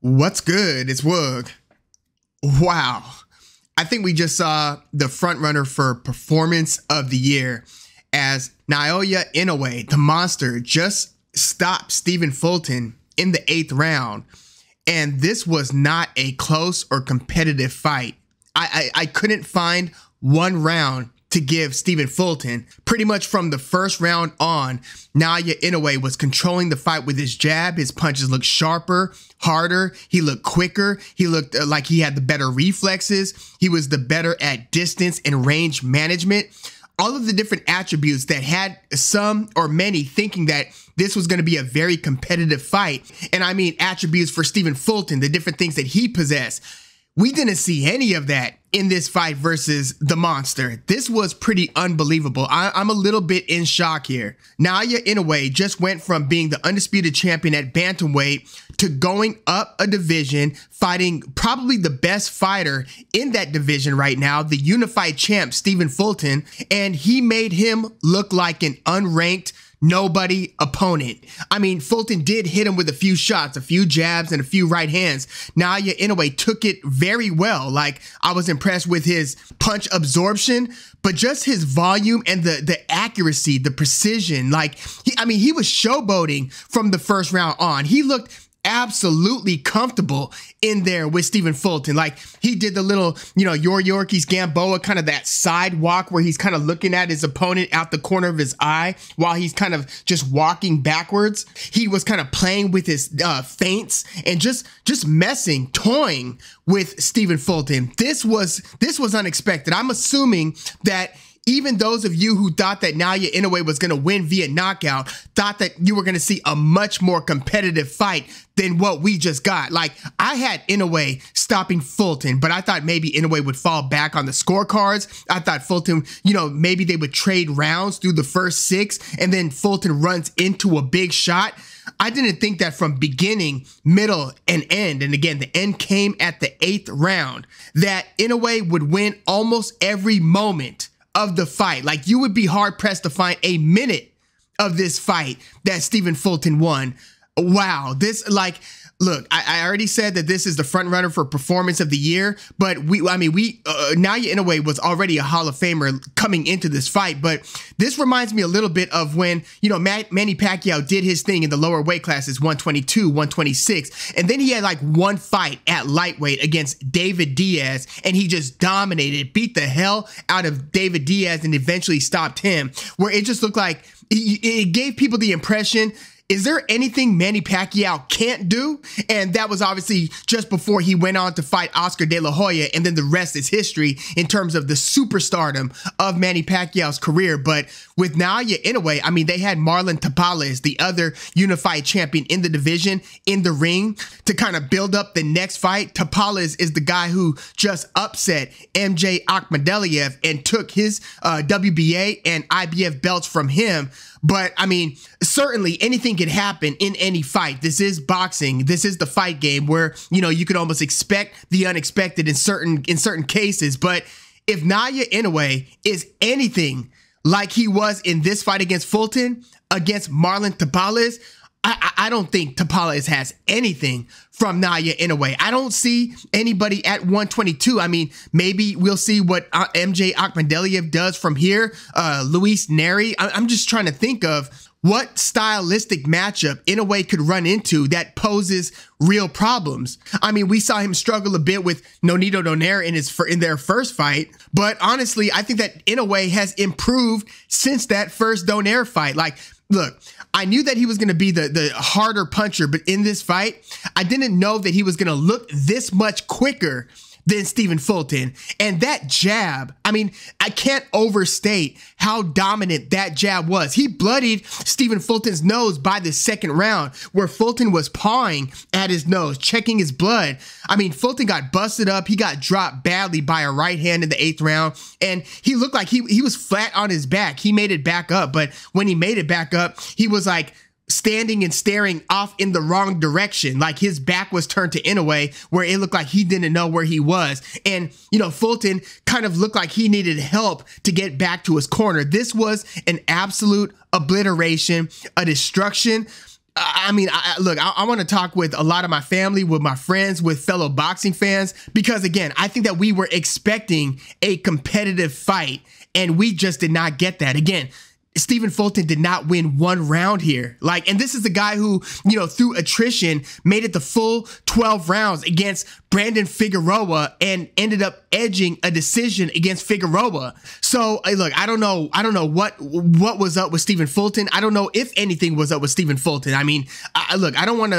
What's good? It's Woog. Wow. I think we just saw the front runner for performance of the year as Naoya Inoue, the monster, just stopped Stephen Fulton in the 8th round. And this was not a close or competitive fight. I couldn't find one round to give Stephen Fulton. Pretty much from the first round on, Naoya Inoue was controlling the fight with his jab. His punches looked sharper, harder. He looked quicker. He looked like he had the better reflexes. He was the better at distance and range management. All of the different attributes that had some or many thinking that this was going to be a very competitive fight. And I mean attributes for Stephen Fulton, the different things that he possessed. We didn't see any of that in this fight versus the monster. This was pretty unbelievable. I'm a little bit in shock here. Naoya Inoue just went from being the undisputed champion at bantamweight to going up a division, fighting probably the best fighter in that division right now, the unified champ, Stephen Fulton, and he made him look like an unranked nobody opponent. I mean, Fulton did hit him with a few shots, a few jabs, and a few right hands. Naoya Inoue took it very well. Like, I was impressed with his punch absorption, but just his volume and the accuracy, the precision. Like, he was showboating from the first round on. He looked absolutely comfortable in there with Stephen Fulton. Like, he did the little, Yorkies Gamboa, kind of that sidewalk where he's kind of looking at his opponent out the corner of his eye while he's kind of just walking backwards. He was kind of playing with his feints and just messing, toying with Stephen Fulton. This was unexpected. I'm assuming that even those of you who thought that Naoya Inoue was going to win via knockout thought that you were going to see a much more competitive fight than what we just got. Like, I had Inoue stopping Fulton, but I thought maybe Inoue would fall back on the scorecards. I thought Fulton, maybe they would trade rounds through the first 6 and then Fulton runs into a big shot. I didn't think that from beginning, middle, and end, and again, the end came at the 8th round, that Inoue would win almost every moment of the fight. Like, you would be hard pressed to find a minute of this fight that Stephen Fulton won. Wow. Look, I already said that this is the front runner for performance of the year, but Naoya Inoue was already a Hall of Famer coming into this fight, but this reminds me a little bit of when, Manny Pacquiao did his thing in the lower weight classes, 122, 126, and then he had like one fight at lightweight against David Diaz, and he just dominated, beat the hell out of David Diaz, and eventually stopped him, where it just looked like it gave people the impression, is there anything Manny Pacquiao can't do? And that was obviously just before he went on to fight Oscar De La Hoya, and then the rest is history in terms of the superstardom of Manny Pacquiao's career. But with Naoya Inoue, they had Marlon Tapales, the other unified champion in the division, in the ring to kind of build up the next fight. Tapales is the guy who just upset MJ Akhmadaliev and took his WBA and IBF belts from him. But certainly anything can happen in any fight. This is boxing. This is the fight game where, you could almost expect the unexpected in certain cases. But if Naoya Inoue is anything like he was in this fight against Fulton, against Marlon Tapales, I don't think Tapales has anything from Naoya Inoue. I don't see anybody at 122. Maybe we'll see what MJ Akhmadaliev does from here. Luis Neri. I'm just trying to think of what stylistic matchup Inoue could run into that poses real problems. We saw him struggle a bit with Nonito Donaire in their first fight, but honestly, I think that Inoue has improved since that first Donaire fight. Like, look, I knew that he was going to be the harder puncher, but in this fight, I didn't know that he was going to look this much quicker than Stephen Fulton. And that jab, I can't overstate how dominant that jab was. He bloodied Stephen Fulton's nose by the 2nd round, where Fulton was pawing at his nose, checking his blood. Fulton got busted up. He got dropped badly by a right hand in the 8th round, and he looked like he was flat on his back. He made it back up, but when he made it back up, he was like standing and staring off in the wrong direction. Like, his back was turned to Inoue, where it looked like he didn't know where he was. And, Fulton kind of looked like he needed help to get back to his corner. This was an absolute obliteration, a destruction. Look, I want to talk with a lot of my family, with my friends, with fellow boxing fans, because again, I think that we were expecting a competitive fight and we just did not get that. Again, Stephen Fulton did not win one round here. Like, and this is the guy who, you know, through attrition made it the full 12 rounds against Brandon Figueroa and ended up edging a decision against Figueroa. So look, I don't know what was up with Stephen Fulton. I don't know if anything was up with Stephen Fulton. I mean, look, I don't want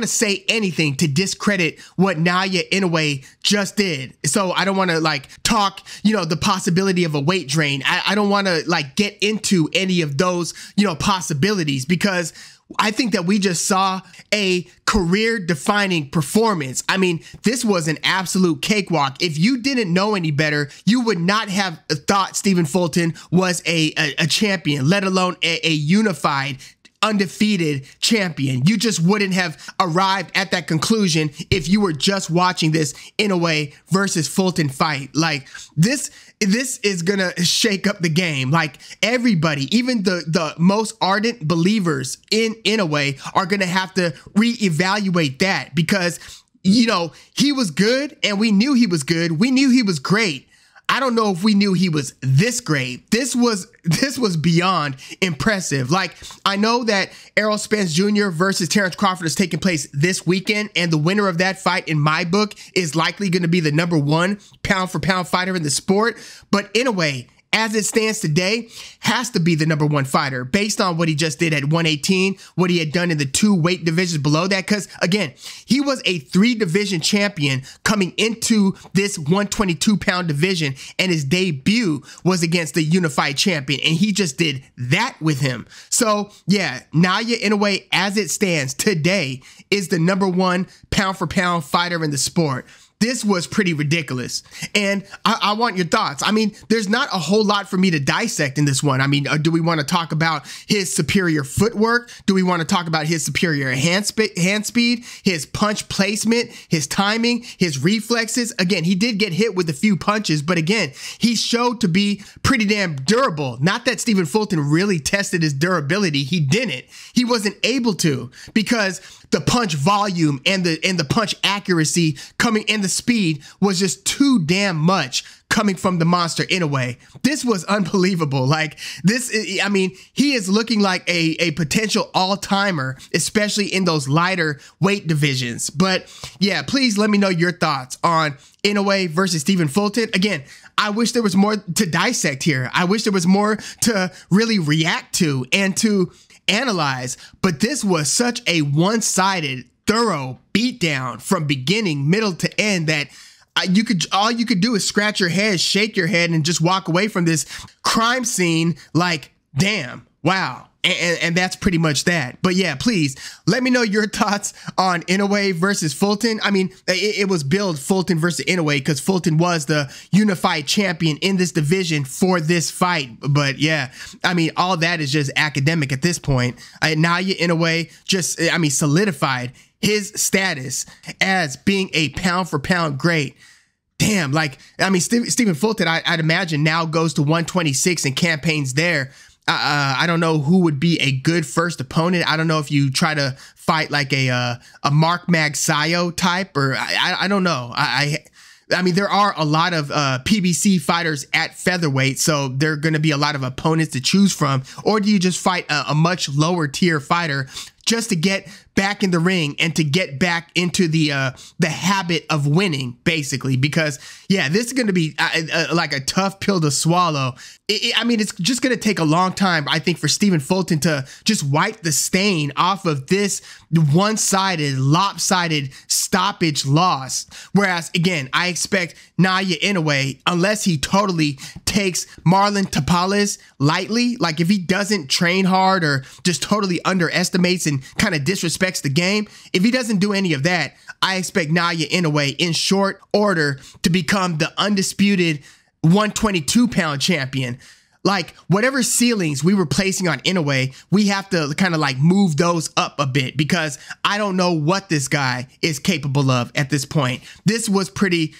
to say anything to discredit what Naoya Inoue just did. So I don't want to like talk, you know, the possibility of a weight drain. I don't want to like get into any of those, you know, possibilities, because I think that we just saw a career-defining performance. I mean, this was an absolute cakewalk. If you didn't know any better, you would not have thought Stephen Fulton was a champion, let alone a unified, undefeated champion. You just wouldn't have arrived at that conclusion if you were just watching this Inoue versus Fulton fight. Like, this is gonna shake up the game. Like, everybody, even the most ardent believers in Inoue, are gonna have to reevaluate that, because, you know, he was good and we knew he was good. We knew he was great. I don't know if we knew he was this great. This was beyond impressive. Like, I know that Errol Spence Jr. versus Terrence Crawford is taking place this weekend, and the winner of that fight, in my book, is likely going to be the #1 pound-for-pound fighter in the sport. But Inoue, as it stands today, has to be the #1 fighter based on what he just did at 118, what he had done in the 2 weight divisions below that. Because again, he was a 3-division champion coming into this 122-pound division, and his debut was against the unified champion, and he just did that with him. So yeah, Naoya Inoue, as it stands today, is the #1 pound-for-pound fighter in the sport. This was pretty ridiculous, and I want your thoughts. I mean, there's not a whole lot for me to dissect in this one. I mean, do we want to talk about his superior footwork? Do we want to talk about his superior hand speed, his punch placement, his timing, his reflexes? Again, he did get hit with a few punches, but again, he showed to be pretty damn durable. Not that Stephen Fulton really tested his durability. He didn't. He wasn't able to, because the punch volume and the punch accuracy coming, and the speed was just too damn much coming from the monster Inoue. This was unbelievable. Like, this, I mean, he is looking like a potential all-timer, especially in those lighter weight divisions. But yeah, please let me know your thoughts on Inoue versus Stephen Fulton. Again, I wish there was more to dissect here. I wish there was more to really react to and to analyze, but this was such a one-sided, thorough beatdown from beginning, middle to end that all you could do is scratch your head, shake your head, and just walk away from this crime scene like, damn, wow. And that's pretty much that. But yeah, please let me know your thoughts on Inoue versus Fulton. I mean, it was billed Fulton versus Inoue because Fulton was the unified champion in this division for this fight. But yeah, I mean, all that is just academic at this point. Naoya Inoue just, I mean, solidified his status as being a pound-for-pound great. Damn, like, I mean, Stephen Fulton, I'd imagine, now goes to 126 and campaigns there. I don't know who would be a good first opponent. I don't know if you try to fight like a Mark Magsayo type, or I don't know. I mean, there are a lot of PBC fighters at featherweight, so there are going to be a lot of opponents to choose from. Or do you just fight a much lower tier fighter just to get back in the ring and to get back into the habit of winning, basically? Because yeah, this is going to be like a tough pill to swallow. I mean, it's just going to take a long time, I think, for Stephen Fulton to just wipe the stain off of this one-sided, lopsided stoppage loss. Whereas, again, I expect Naoya Inoue, unless he totally takes Marlon Tapales lightly, like if he doesn't train hard or just totally underestimates and kind of disrespects the game, if he doesn't do any of that, I expect Naoya Inoue in short order to become the undisputed 122-pound champion. Like, whatever ceilings we were placing on Inoue, we have to kind of like move those up a bit, because I don't know what this guy is capable of at this point. This was pretty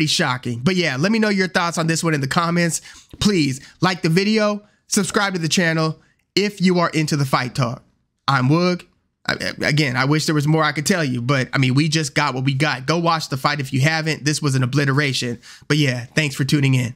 shocking. But yeah, let me know your thoughts on this one in the comments. Please like the video, subscribe to the channel if you are into the fight talk. I'm Woog. Again, I wish there was more I could tell you, but I mean, we just got what we got. Go watch the fight if you haven't. This was an obliteration. But yeah, thanks for tuning in.